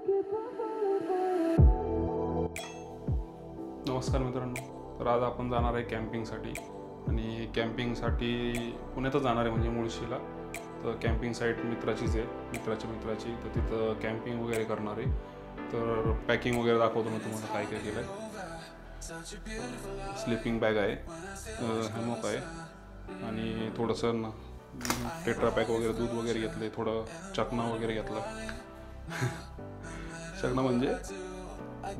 नमस्कार मित्रांनो. तर आज आपण जाणार आहे कॅम्पिंगसाठी आणि कॅम्पिंगसाठी पुण्यातच जाणार आहे म्हणजे मुळशीला. तर कॅम्पिंग साईट मित्राचीच आहे, मित्राची. तर तिथं कॅम्पिंग वगैरे करणार आहे. तर पॅकिंग वगैरे दाखवतो मी तुम्हाला काय काय केलं आहे. स्लिपिंग बॅग आहे, हॅमॉक आहे आणि थोडंसं टेट्रा पॅक वगैरे, दूध वगैरे घेतलं आहे, थोडं चकना वगैरे घेतला. चकना म्हणजे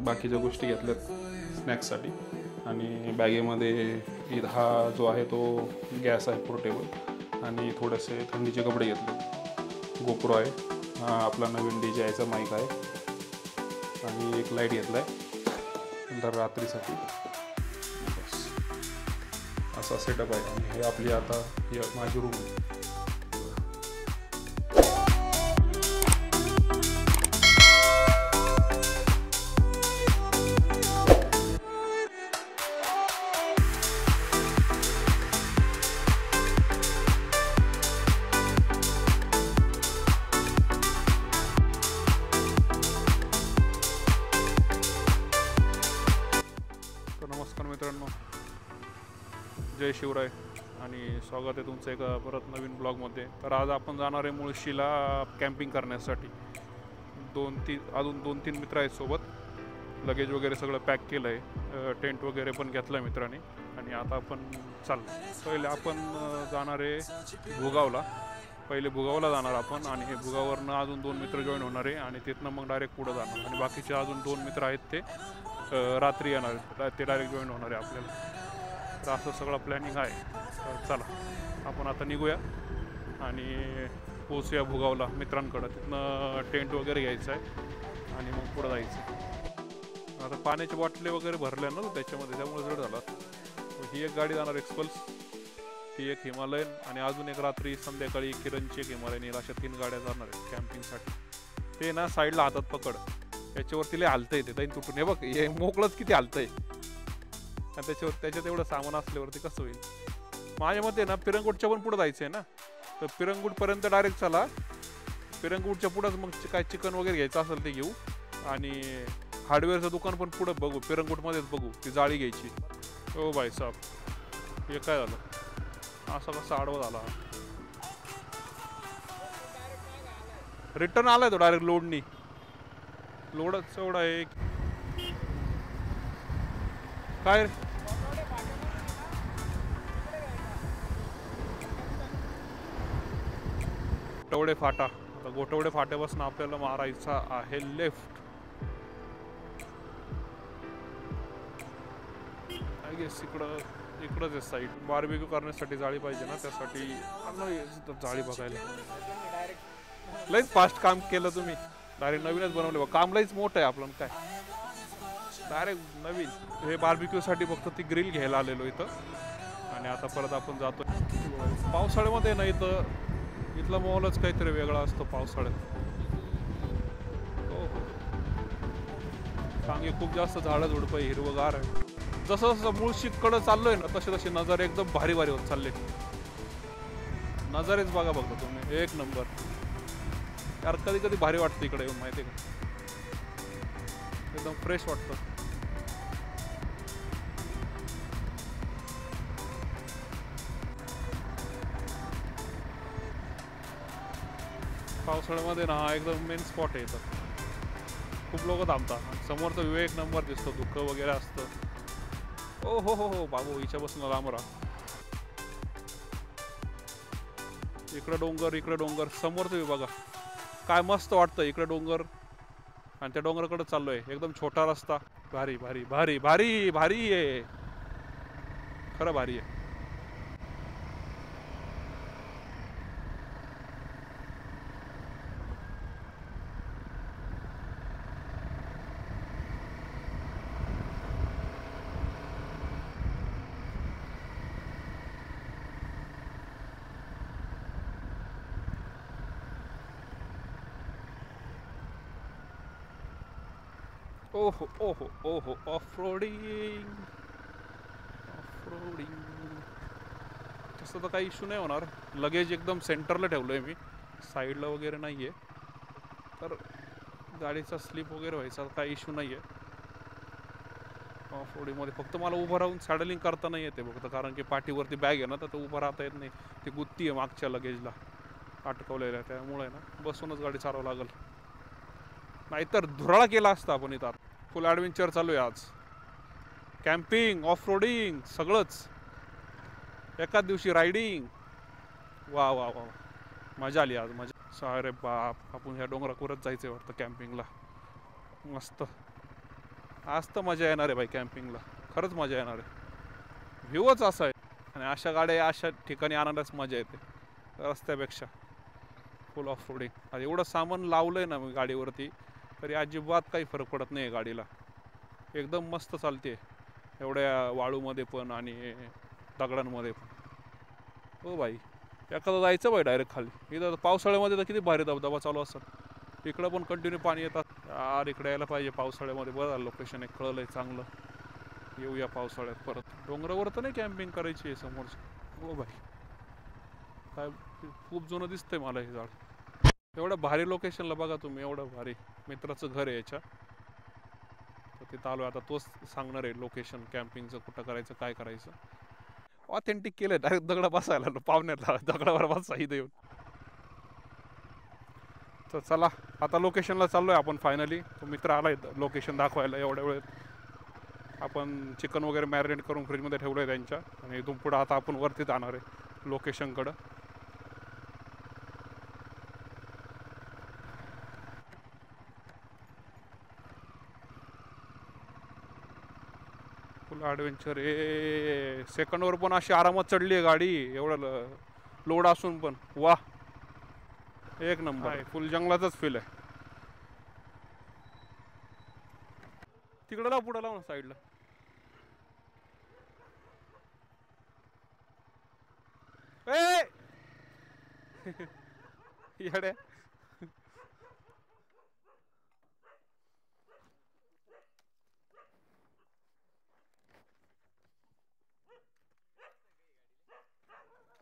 बाकीच्या गोष्टी घेतल्यात स्नॅक्ससाठी. आणि बॅगेमध्ये हा जो आहे तो गॅस आहे पोर्टेबल आणि थोडेसे थंडीचे कपडे घेतले. गोप्रो आहे, हा आपला नवीन DJI चा माईक आहे आणि एक लाईट घेतला आहे नंतर रात्रीसाठी. बस असा सेटअप आहे. आणि हे आपली आता ही माझी रूम आहे. नमस्कार मित्रांनो, जय शिवराय आणि स्वागत आहे तुमचं एका परत नवीन ब्लॉगमध्ये. तर आज आपण जाणार आहे मुळशीला कॅम्पिंग करण्यासाठी. अजून दोन तीन मित्र आहेत सोबत. लगेज वगैरे सगळं पॅक केलं आहे, टेंट वगैरे पण घेतलं आहे मित्रांनी. आणि आता आपण पहिले आपण जाणार आहे भुगावला. पहिले भुगावला जाणार आपण आणि भुगावरनं अजून 2 मित्र जॉईन होणार आहे आणि तिथनं मग डायरेक्ट पुढं जाणार. आणि बाकीचे अजून 2 मित्र आहेत ते रात्री येणार, ते डायरेक्ट जॉईन होणार आहे आपल्याला. तर असं सगळं प्लॅनिंग आहे. तर चला आपण आता निघूया आणि पोचूया भुगावला मित्रांकडं. तिथनं टेंट वगैरे घ्यायचं आहे आणि मग पुढं जायचं. आता पाण्याच्या बॉटले वगैरे भरल्या ना त्याच्यामध्ये, त्यामुळे जड झाला. ही एक गाडी जाणार एक्सपल्स, ती एक हिमालयन आणि अजून एक रात्री संध्याकाळी किरणची एक हिमालयन येईल. अशा 3 गाड्या जाणार आहेत कॅम्पिंगसाठी. ते ना साईडला हातात पकड, त्याच्यावरती लय हालतंय ते दैन तुटून. हे बघ, हे मोकळंच किती हालतंय आणि त्याच्यात एवढं सामान असल्यावरती कसं होईल. माझ्या मते ना पिरंगुटच्या पण पुढं जायचं आहे ना, तर पिरंगुटपर्यंत डायरेक्ट चला. पिरंगुटच्या पुढंच मग काय चिकन वगैरे घ्यायचं असेल ते घेऊ आणि हार्डवेअरचं दुकान पण पुढं बघू, पिरंगुटमध्येच बघू. ती जाळी घ्यायची. ओ भाई साहेब, हे काय झालं, असा कसा आडवा झाला. रिटर्न आलाय तो डायरेक्ट लोडनी. लोडच एवढा आहे काय रे. गोठवडे फाटा. आता गोठवडे फाट्यापासून आपल्याला मारायचा आहे लेफ्ट. आय गेस इकडंच आहे साईड. बार्बिक्यू करण्यासाठी जाळी पाहिजे ना, त्यासाठी जाळी बघायला. लईच फास्ट काम केलं तुम्ही. डायरेक्ट नवीनच बनवले. काम लईच मोठं आहे आपलं. काय डायरेक्ट नवीन. हे बार्बिक्यूसाठी फक्त ती ग्रिल घ्यायला आलेलो इथं. आणि आता परत आपण जातो पावसाळ्यामध्ये ना. इथला माहोलच काहीतरी वेगळा असतो पावसाळ्यात. हो, सांगे खूप जास्त झाडं झुडपं हिरवगार आहे. जसं जसं मुळशीकडं चाललोय ना, तसे नजारे एकदम भारी होत चालले. नजारेच बघा तुम्ही, एक नंबर यार. कधी भारी वाटतं इकडे येऊन, माहिती आहे का. एकदम फ्रेश वाटतं. पावसाळ्यामध्ये ना हा एकदम मेन स्पॉट आहे. इथं खूप लोक थांबतात. समोरचा व्ह्यू एक नंबर दिसतो. धुकं वगैरे असतं. ओ हो बाबू, हिच्यापासून लांब राहा. इकडं डोंगर, समोरचं व्ह्यू बघा काय मस्त वाटतं. इकडे डोंगर आणि त्या डोंगराकडे चाललोय. एकदम छोटा रस्ता. भारी आहे, खरं भारी आहे. ओहो ऑफ-रोडिंग. तसं तर काही इश्यू नाही होणार. लगेज एकदम सेंटरला ठेवलं आहे मी, साईडला वगैरे नाही आहे. तर गाडीचा स्लिप वगैरे व्हायचा काही इश्यू नाही आहे. ऑफ रोडीमध्ये फक्त मला उभं राहून सॅडलिंग करता नाही येते फक्त, कारण की पाठीवरती बॅग आहे ना, तर उभं राहता येत नाही. ती गुत्ती आहे मागच्या लगेजला अटकवलेलं आहे, त्यामुळे ना बसूनच गाडी चालवावं लागेल, नाहीतर धुराळा केला असता आपण इथं. फुल ॲडव्हेंचर चालू आहे आज. कॅम्पिंग, ऑफ रोडिंग सगळंच एकाच दिवशी, रायडिंग. वा वा वा, मजा आली आज, मजा. अरे बाप, आपण ह्या डोंगरावरच जायचं वाटतं कॅम्पिंगला. मस्त, आज तर मजा येणार आहे बाई कॅम्पिंगला, खरंच मजा येणार आहे. व्ह्यूच असा आहे, आणि अशा गाड्या अशा ठिकाणी आणायलाच मजा येते रस्त्यापेक्षा. फुल ऑफ रोडिंग. आणि एवढं सामान लावलं आहे ना मी गाडीवरती, तरी अजिबात काही फरक पडत नाही आहे गाडीला, एकदम मस्त चालते एवढ्या वाळूमध्ये पण आणि दगडांमध्ये पण. हो बाई, एखादं जायचं बाई डायरेक्ट खाली. इथं पावसाळ्यामध्ये तर किती भारी धबधबा चालू असतात, इकडं पण कंटिन्यू पाणी येतात यार. इकडे यायला पाहिजे पावसाळ्यामध्ये, बरं झालं लोकेशन एक कळलं आहे चांगलं. येऊया पावसाळ्यात परत. डोंगरावर तर नाही कॅम्पिंग करायची आहे समोरची. हो बाई, काय खूप जुनं दिसतंय मला हे झाड. एवढं भारी लोकेशनला बघा तुम्ही, एवढं भारी. मित्राचं घर आहे याच्या, तर तिथं आलो आता, तोच सांगणार आहे लोकेशन कॅम्पिंगचं, कुठं करायचं काय करायचं. ऑथेंटिक केलं, डायरेक्ट दगडा बसायला पाहुण्याला, दगडावर बसा इथं येऊन. तर चला आता लोकेशनला चाललो आहे आपण फायनली. तो मित्र आला आहे लोकेशन दाखवायला. एवढ्या वेळेत आपण चिकन वगैरे मॅरिनेट करून फ्रीजमध्ये ठेवलं आहे त्यांच्या, आणि इथून पुढं आता आपण वरती जाणार आहे लोकेशनकडं. फुल ॲडव्हेंचर. सेकंडवर पण अशी आरामात चढली आहे गाडी, एवढं लोड असून पण. वा, एक नंबर आहे. फुल जंगलाचाच फील आहे. तिकडं लाव, पुढं लाव ना साईडला. येड्या,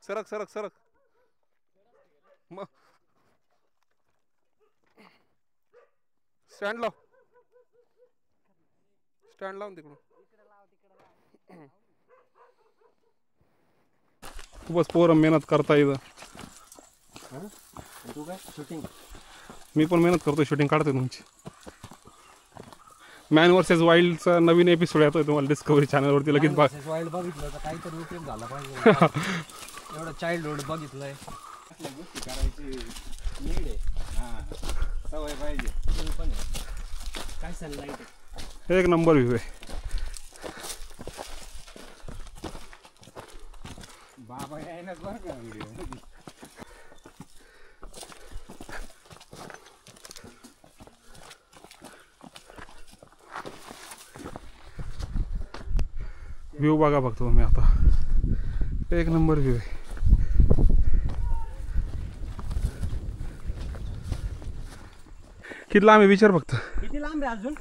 सरक सरक सरक. मग स्टँड लाव, स्टँड लावून तिकडून. खूपच पोरं मेहनत करता इथं. मी पण मेहनत करतोय, शूटिंग काढतोय तुमची. मॅन वर्सेस वाईल्डचा नवीन एपिसोड येतोय तुम्हाला डिस्कवरी चॅनलवरती, लगेच बघ. वाईल्ड बघितलं तर काहीतरी उपयोग झाला पाहिजे. एवढं चाइल्डहुड बघितलंय, गोष्टी करायची नीड आहे. सवय पाहिजे पण काय सनलाईट. एक नंबर व्ह्यू आहे. बाबा यायलाच बरं का व्हिडिओ. व्ह्यू बघा फक्त तुम्ही आता, एक नंबर व्ह्यू आहे. किती लांब आहे विचार फक्त. किती लांब आहे अजून.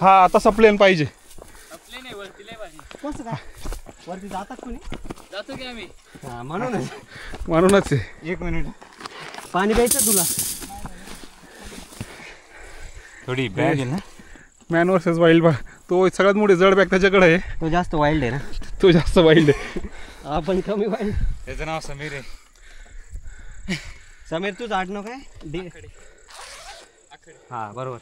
हा, तसा प्लेन पाहिजे. प्लेन आहे वरती, लय भारी. कसं काय वरती जातात कोणी. जातो की आम्ही. हा, म्हणूनच आहे. एक मिनिट, पाणी प्यायचं तुला. थोडी बॅग आहे ना. मॅन वर्सेस वाईल्ड, तो सगळ्यात मोठी जड बॅग त्याच्याकडे आहे. तो जास्त वाईल्ड आहे ना. तो जास्त वाईल्ड आहे, आपण कमी वाईल्ड. त्याचं नाव समीर आहे. समीर तुझं आडनाव काय. हा बरोबर.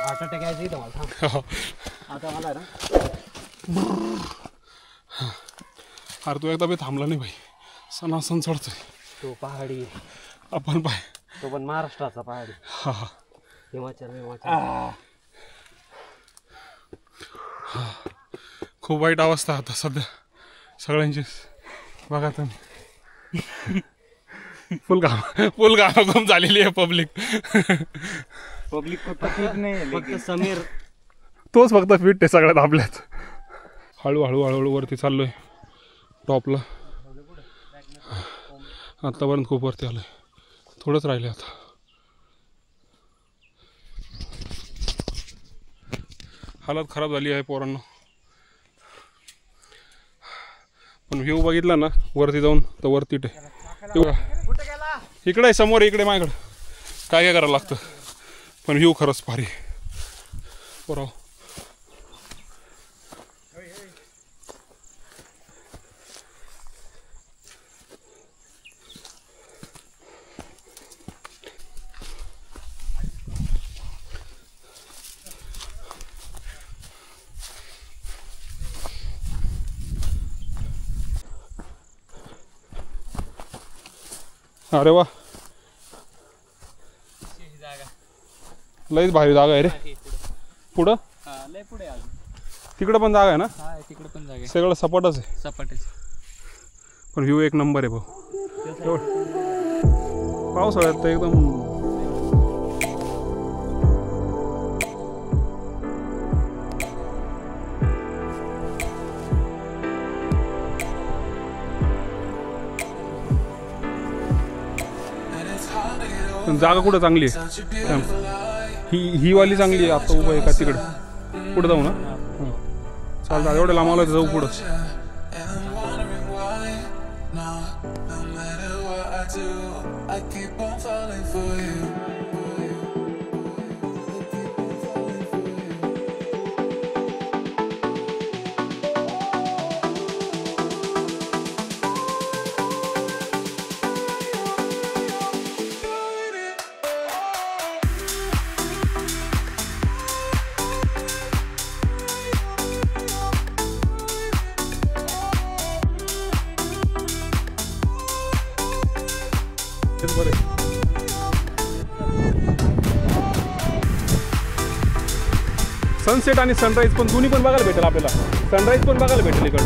हार्ट अटॅक यायचं इथं मला. आता मला ना. अरे तू एकदा बी थांबला नाही भाई, सणासण चढतोय. तो पहाडी, आपण पाय, तो पण महाराष्ट्राचा पहाडी. हा हा, हिमाचल. खूप वाईट अवस्था आता सध्या सगळ्यांची. बघा तुम्ही, फुल घाम झालेली आहे पब्लिक. फक्त समीर तोच फक्त फिट आहे सगळ्यात आपल्यात. हळूहळू वरती चाललोय टॉपला. आतापर्यंत खूप वरती आलोय, थोडंच राहिले आता. हालत खराब झाली आहे पोरांना. पण व्ह्यू बघितला ना वरती जाऊन तर वरती इकडे समोर इकडे माझ्याकडे काय काय करायला लागतं पण व्ह्यू खरंच भारी बरोबर. अरे वा लईच भारी जागा आहे रे. पुढं लय पुढे तिकडं पण जागा आहे ना. तिकडे पण जागा सगळं सपाटच आहे. सपाटच पण व्ह्यू एक नंबर आहे भाऊ. पावसाळ्यात तर एकदम जागा कुठं चांगली आहे. ही वाली चांगली आहे. आता उभं आहे का तिकडं पुढं जाऊ ना. चालतं एवढं लांबवलं जाऊ पुढं. सनसेट आणि सनराईज पण दोन्ही पण बघायला भेटेल आपल्याला. सनराईज पण बघायला भेटेल इकडं.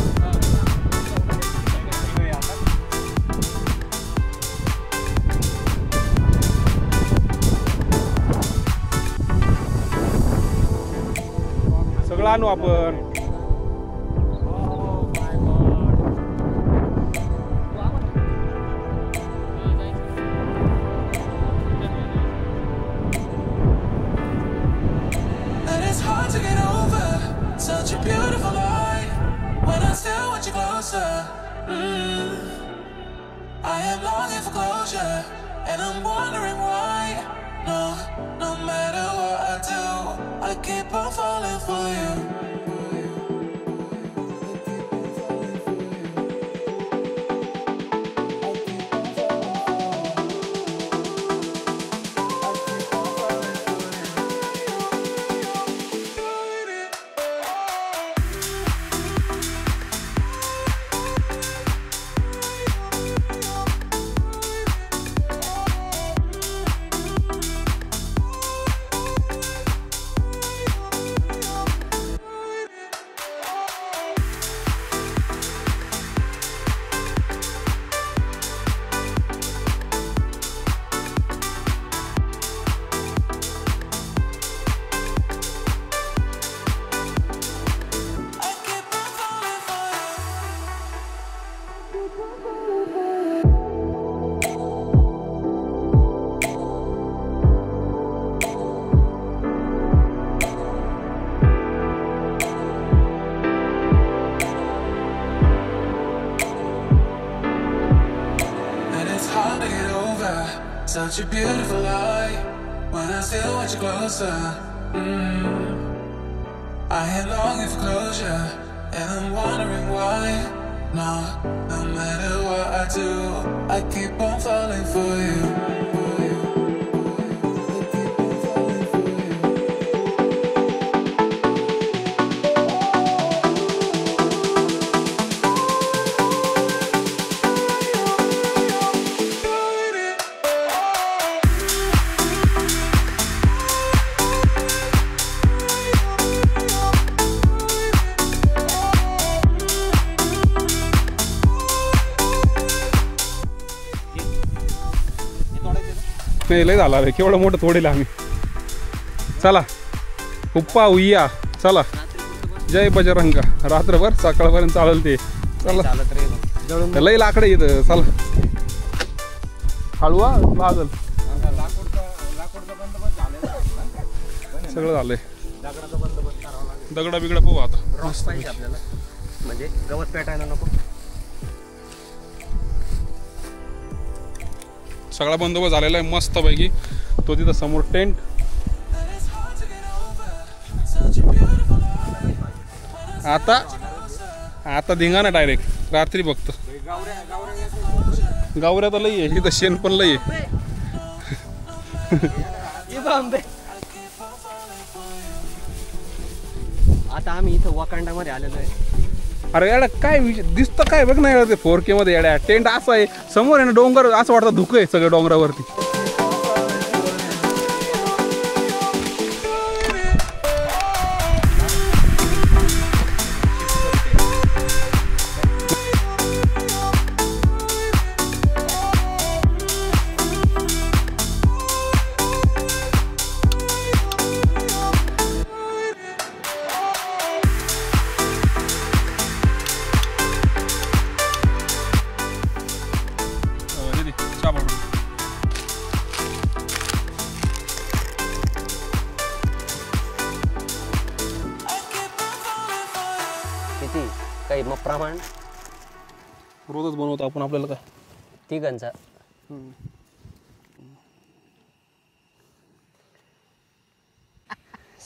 सगळं आणू आपण. I am longing for closure, and I'm wondering why. No matter what I do, I keep on falling for you. Such a beautiful lie. When I still want you closer, I am longing for closure, and I'm wondering why. No matter what I do, I keep on falling for you. नाही लय झाला रे. केवढं मोठं तोडेल आम्ही. चला उप्पा उया. चला जय बजरंग. रात्रभर सकाळपर्यंत चालेल ते. चला लय लाकडं येतं. चला हळूवा लागल. सगळं झालंय. दगडा बिगडा पाहू आता. पाहिजे आपल्याला म्हणजे गवत पेटायला नको. सगळा बंदोबस्त झालेला आहे मस्तपैकी. तो तिथं समोर टेंट. आता धिंगाणा डायरेक्ट रात्री बघतो. गावऱ्या तर लई आहे इथं, शेण पण लई आहे. आता आम्ही इथं वाकांडामध्ये आलेलो आहे. अरे याडा काय दिसतं काय बघ ना ते 4K मध्ये याड्या. टेंट असं आहे समोर आहे ना, डोंगर असं वाटतं धुकं आहे सगळं डोंगरावरती. किती काही मग प्रमाण रोजच बनवतो आपण. आपल्याला काय तिघांचा.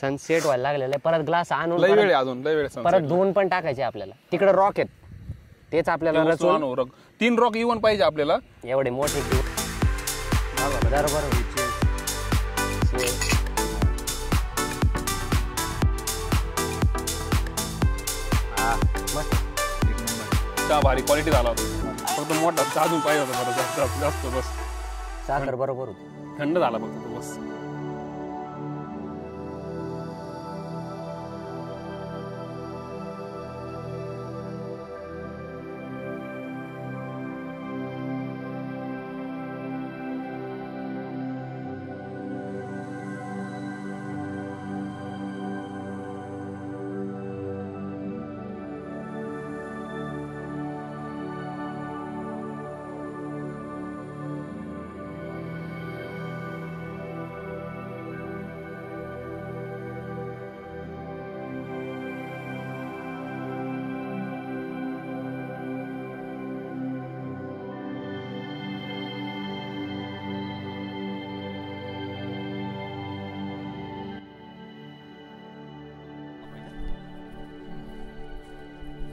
सनसेट व्हायला लागलेला आहे. परत ग्लास आणून लय वेळ अजून लय वेळ. परत 2 पण टाकायचे आपल्याला. तिकडे रॉक आहेत तेच आपल्याला रचून 3 रॉक इव्हन पाहिजे आपल्याला. एवढे मोठे बरोबर. चहा भारी क्वालिटी झाला होता. फक्त मोठा चहा अजून पाहिजे होता बरं जास्त बस. साखर बरोबर होती. थंड झाला फक्त तो बस.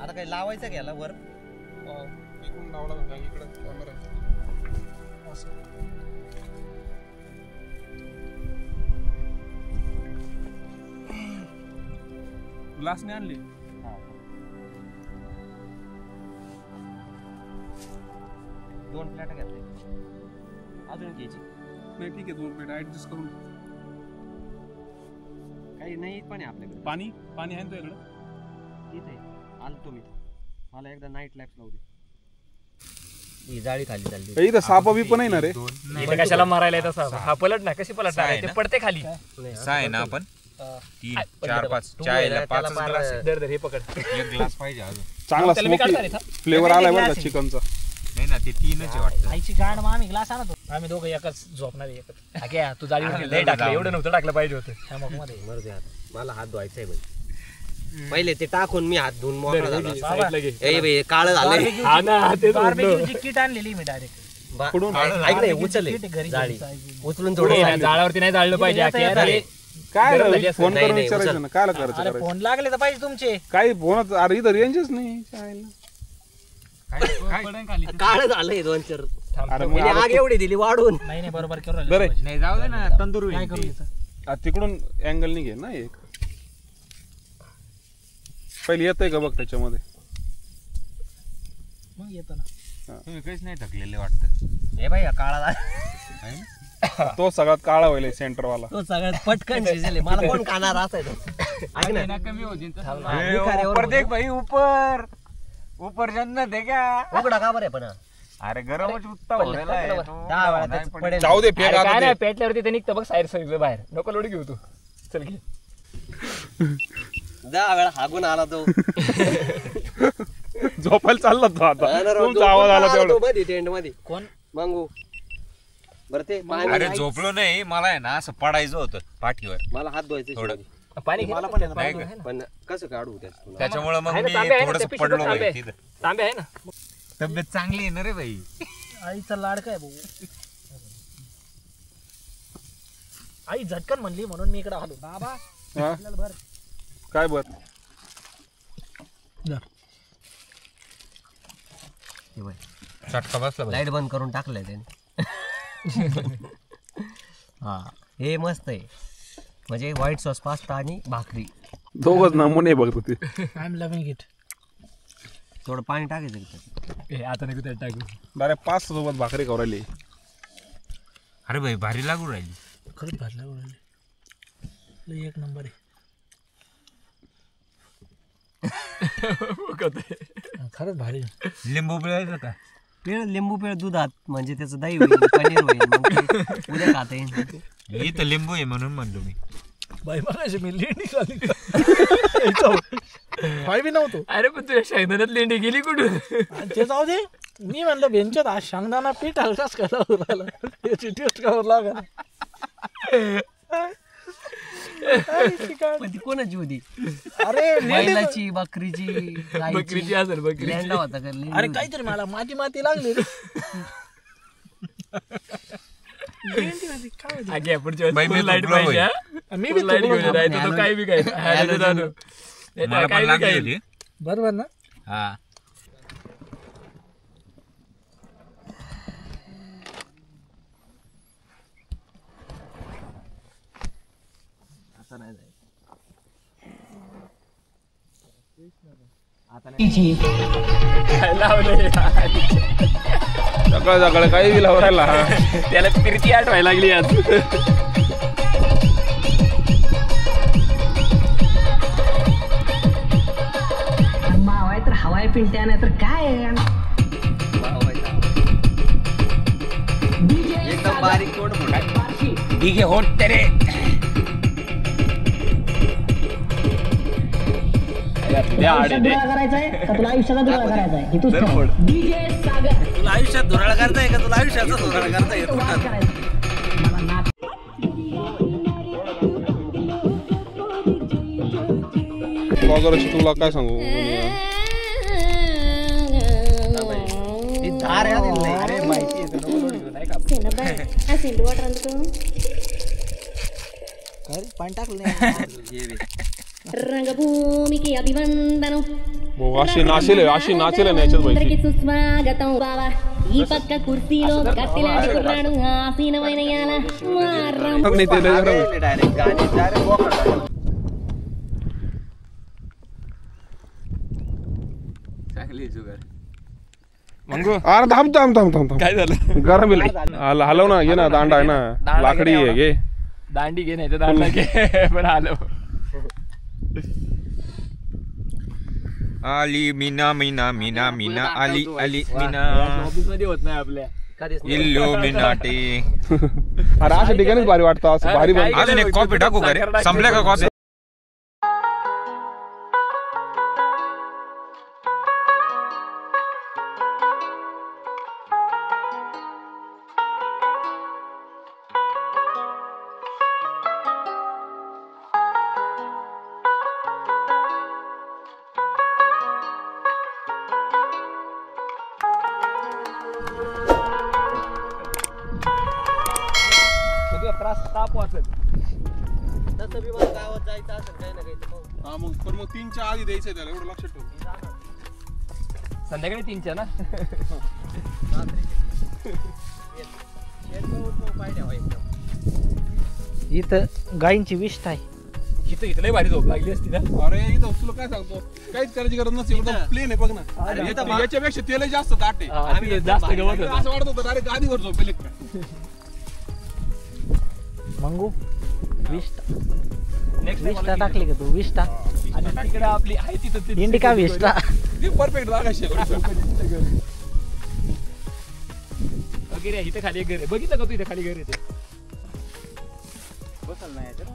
आता काही लावायचं घ्यायला वर. इकडून लावला इकडे कॅमेरा ग्लासने आणली. दोन प्लेट घेतले अजून घ्यायची. नाही ठीक आहे 2 प्लेट ऍडजस्ट करून. काही नाही पण आहे आपल्याकडे. पाणी पाणी आहे ना तुझ्याकडे. इथे आलतो मी. मला एकदा नाईट लाईफ लावू दे. ही जाळी खाली चालली. इथं सापा बी पण आहे ना रे. इथे कशाला मारायला येत असा. हा पलट ना कशी पलट ते पडते खाली. सहा आहे ना आपण 3 4 5 चायला 5 ग्लास. दर हे पकड. एक ग्लास पाहिजे अजून. चांगला स्मोकी फ्लेवर आलाय बरं का चिकनचा. नाही ना ते 3च आहे वाटतं. आईची गाड मग आम्ही ग्लास आणतो. आम्ही दोघं एकच झोपणार एकच. घ्या तू जाळी लय टाकलं. एवढं नव्हतं टाकलं पाहिजे होतं. मरू दे आता. मला हात धुवायचा आहे बाई. पहिले ते टाकून मी हात धुवून मोकळा झालो. ए बाई काळं झालंय. हा ना ते बार्बेक्यूची किट आणलेली मी डायरेक्ट. ऐक नाही उचलले जाळी उचलून थोडं जाळावरती नाही जाळलं पाहिजे. काय फोन करून विचारायचं ना काय करायचं. फोन लागले तर पाहिजे तुमचे. काही फोन. अरे इथं रेंजच नाही. काळ झालंय 2-4. अरे मग आग एवढी दिली वाढून. नाही बरोबर करू नाही जाऊ दे ना तंदूर काय करू तिकडून अँगल नाही घे ना एक. पहिले येतंय का बघ त्याच्यामध्ये. मग येतं ना. तुम्ही काहीच नाही थकलेले वाटतं. हे बाई काळा तो सगळ्यात काळा व्हायला सेंटरवाला. तो सगळ्यात पटकन शिजले. मला कोण खाणार असायचं. ऐक ना कमी होतील ऊपर देख भाई ऊपर जन्नत है क्या. उघडा का बरं पण. अरे गरमच उत्ता हो राहिला आहे तो. 10 वेळा त्याचं पडेल. जाऊ दे फेक काय आता नाही ते. पेटल्यावरती ते निघतं बघ साईड साईड बाहेर. नको लोड घेऊ तू. चल घे. 10 वेळा हागून आला तो. झोपायला चालला तो आता. तुमचा आवाज आला तेवढा. मध्ये टेंट मध्ये कोण मंगू बरं ते अरे झोपलो नाही. मला आहे ना असं पडायचं होतं पाठीवर. मला हात धुवायचे थोडं. पाणी घे. मला पण आहे ना. पण कसं काढू त्याचं. त्याच्यामुळे मग आहे ना, मी तांबे आहे ना, थोडस त्या पिशवीत पडलो तांबे बाई आहे. तिथं. तांबे आहे ना. तब्येत चांगली आहे ना रे बाई. आईचा लाडका आहे भाऊ. आई झटकन म्हणली म्हणून मी इकडे आलो. बाबा हा भर काय बर चटका बसला लाईट बंद करून टाकलंय त्याने. हा हे मस्त आहे म्हणजे व्हाईट सॉस पास्ता आणि भाकरी. दोघच नमुने बघत होते. I am loving it. थोडं पाणी टाकायचं त्याच्यात. आता नाही कुठे टाकू. डायरेक्ट 5 सोबत भाकरी कवराली. अरे भाई भारी लागू राहिली. खरंच भाजला लय एक नंबर आहे. खरंच भारी. लिंबू पिळायचं का? लिंबू पिळ दुधात म्हणजे त्याचं दही होईल पनीर होईल मग ते उद्या खाता येईल. इथं लिंबू आहे म्हणून म्हणलो मी. बाई मगाशी मी लेंडी खाली बी नव्हतो. अरे पण तुझ्या शेंगदाण्यात लेंडी गेली कुठून? ते जाऊ दे. मी म्हणलं बेंचत आज शेंगदाणा पीठ हलकाच कसा उरायला याची टेस्ट कावर लागला. पण ती कोणाची होती? अरे बैलाची बकरीची बकरीची असेल लेंडा होता का? अरे काहीतरी मला माती माती लागली. बरोबर ना. हा सकाळ सकाळ काही बी लावरायला. त्याला फिरती आठवायला लागली आज. मावाय तर हवाय पिंट्या नाही तर काय एकदम बारीक तोड ठीक आहे होत तरी. करायचंय का तुला आयुष्याचा धुरा करायचाय हे तूच ठरव. डीजे सागर तुला आयुष्यात धुराळ करताय का तुला आयुष्याचा धुराळ करताय? मला नाच. बाजाराची तुला काय सांगू. अरे माहिती पाणी टाकलं. రంగభూమికి అభివందనం. अशी नाचेल ना याच्यात माहिती. సుస్వాగతం బావా ఈ పక్క కుర్చీలో కత్తిలాంటి కుర్రాడు ఆసీనమైన యాల మారం. डायरेक्ट गाणी डायरेक्ट बोकड. चांगली जुगार. अरे थांब काय झालं? गरम हलव ना. घे ना दांडा आहे ना लाकडी आहे. घे दांडी घे नाही तर दांडा घे. पण आलो. आली मीना मीना मीना मीना आली आली मीना ऑफिस मध्ये होत नाही आपल्या. इल्लो मिनाटे. अरे अशा ठिकाणीच भारी वाटतं. असं भारी बनतं. अजून एक कॉफी टाकू का रे? संपल्या का कॉफी? ताप वाचत. तसं बी मला गावात जायचं असेल काही ना काही तर मग. हा मग पण मग 3च्या आधी द्यायचं त्याला. एवढं लक्षात ठेव. संध्याकाळी 3च्या ना. इथं गायींची विष्ठ आहे. इथं लय भारी झोप लागली असती ना. अरे इथं तुला काय सांगतो काहीच करायची गरज नसते. एकदम प्लेन आहे बघ ना. याच्यापेक्षा तेल जास्त दाट आहे. जास्त गवत होतं. असं वाटत होतं डायरेक्ट गादीवर झोपेल. मंगू विष्टा. विष्टा टाकली का तू? विष्टा आणि तिकडे आपली आहे तिथं इंडिका विष्टा. परफेक्ट लागायची. वगैरे इथं खाली घर आहे. बघितलं का तू? इथं खाली घर आहे. बसल नाही याच्यात.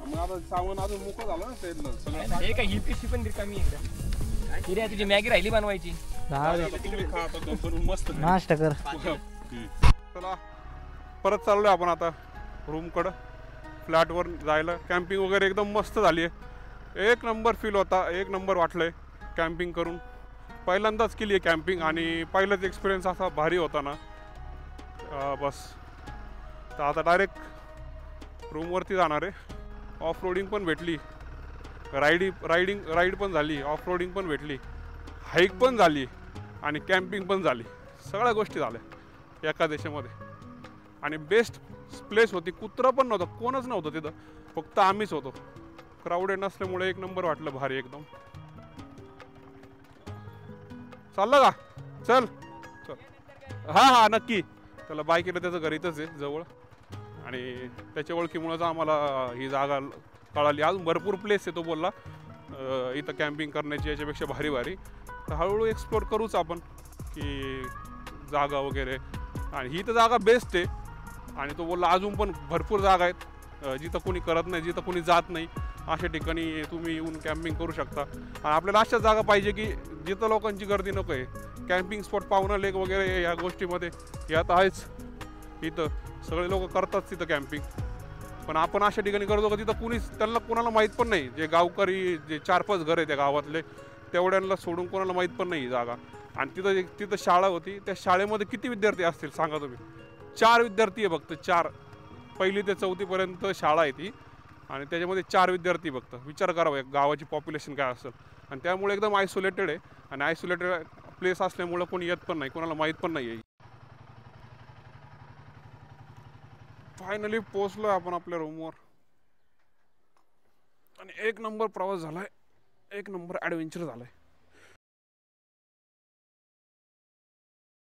मग आता सामान अजून मोकळं झालं ना ते सगळं. हे काय ही पिशवी पण रिकामी आहे. हिरे तुझी मॅगी राहिली बनवायची. तुम्ही खा आता बनवून मस्त. नाश्ता कर. चला परत चाललोय आपण आता रूमकडं. फ्लॅटवर जायला. कॅम्पिंग वगैरे एकदम मस्त झाली आहे. एक नंबर फील होता. एक नंबर वाटलं आहे कॅम्पिंग करून. पहिल्यांदाच केली आहे कॅम्पिंग आणि पहिलाच एक्सपिरियन्स असा भारी होता ना बस. तर आता डायरेक्ट रूमवरती जाणार आहे. ऑफ रोडिंग पण भेटली, राईड पण झाली, ऑफ रोडिंग पण भेटली, हाईक पण झाली आणि कॅम्पिंग पण झाली. सगळ्या गोष्टी झाल्या एका देशामध्ये. आणि बेस्ट प्लेस होती. कुत्रं पण नव्हतं, कोणच नव्हतं तिथं, फक्त आम्हीच होतो. क्राऊडेड नसल्यामुळे एक नंबर वाटलं, भारी एकदम. चाललं का? चल हां नक्की. त्याला बाईक त्याचं घर इथंच आहे जवळ आणि त्याच्या ओळखीमुळंच आम्हाला ही जागा कळाली. अजून भरपूर प्लेस आहे तो बोलला इथं कॅम्पिंग करण्याची, याच्यापेक्षा भारी भारी. तर हळूहळू एक्सप्लोर करूच आपण की जागा वगैरे. आणि ही तर जागा बेस्ट आहे. आणि तो बोलला अजून पण भरपूर जागा आहेत जिथं कोणी करत नाही, जिथं कोणी जात नाही. अशा ठिकाणी तुम्ही येऊन कॅम्पिंग करू शकता. आणि आपल्याला अशा जागा पाहिजे की जिथं लोकांची गर्दी नको आहे. कॅम्पिंग स्पॉट, पावना लेक वगैरे या गोष्टीमध्ये यात आहेच. इथं सगळे लोक करतात तिथं कॅम्पिंग. पण आपण अशा ठिकाणी करतो का तिथं त्यांना कोणाला माहीत पण नाही. जे गावकरी, जे 4-5 घर आहे त्या गावातले, तेवढ्यांना सोडून कोणाला माहीत पण नाही जागा. आणि तिथं शाळा होती. त्या शाळेमध्ये किती विद्यार्थी असतील सांगा तुम्ही? 4 विद्यार्थी आहे फक्त, 4. 1ली ते 4थीपर्यंत शाळा आहे ती आणि त्याच्यामध्ये 4 विद्यार्थी फक्त. विचार करावा गावाची पॉप्युलेशन काय असेल. आणि त्यामुळे एकदम आयसोलेटेड आहे. आणि आयसोलेटेड प्लेस असल्यामुळं कोणी येत पण नाही, कोणाला माहीत पण नाही आहे. फायनली पोचलो आपण आपल्या रूमवर आणि एक नंबर प्रवास झालाय, एक नंबर ॲडव्हेंचर झालाय.